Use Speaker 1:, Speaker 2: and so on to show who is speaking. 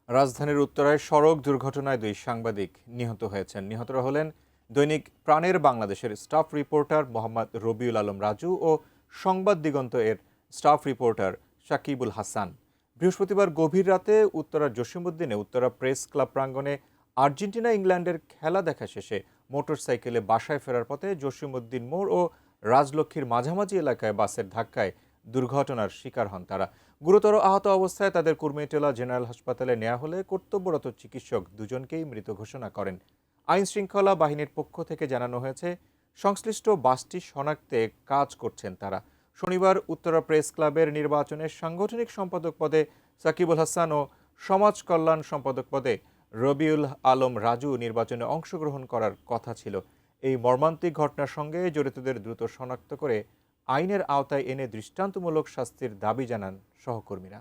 Speaker 1: রাজধানীর উত্তরায় সড়ক দুর্ঘটনায় 2 সাংবাদিক নিহত হয়েছেন। নিহতরা হলেন দৈনিক প্রাণের বাংলাদেশের স্টাফ রিপোর্টার মোহাম্মদ রবিউল আলম রাজু ও সংবাদ দিগন্ত এর স্টাফ রিপোর্টার সাকিবুল হাসান। বৃহস্পতিবার গভীর রাতে উত্তরার জসীমউদ্দিনে উত্তরা প্রেস ক্লাব প্রাঙ্গণে আর্জেন্টিনা ইংল্যান্ডের খেলা দেখা শেষে মোটরসাইকেলে বাসায় ফেরার পথে জসীমউদ্দিন মোড় ও রাজলক্ষ্মীর মাঝামাঝি এলাকায় বাসের ধাক্কায় দুর্ঘটনার শিকার হন তারা। গুরুতর আহত অবস্থায় তাদের কুর্মিটোলা জেনারেল হাসপাতালে নেওয়া হলে কর্তব্যরত চিকিৎসক দুজনকেই মৃত ঘোষণা করেন। আইন শৃঙ্খলা বাহিনীর পক্ষ থেকে জানানো হয়েছে, সংশ্লিষ্ট বাসটি শনাক্তে কাজ করছেন তারা। শনিবার উত্তরা প্রেস ক্লাবের নির্বাচনে সাংগঠনিক সম্পাদক পদে সাকিবুল হাসান ও সমাজ কল্যাণ সম্পাদক পদে রবিউল আলম রাজু নির্বাচনে অংশগ্রহণ করার কথা ছিল। এই মর্মান্তিক ঘটনার সঙ্গে জড়িতদের দ্রুত শনাক্ত করে আইনের আওতায় এনে দৃষ্টান্তমূলক শাস্তির দাবি জানান সহকর্মীরা।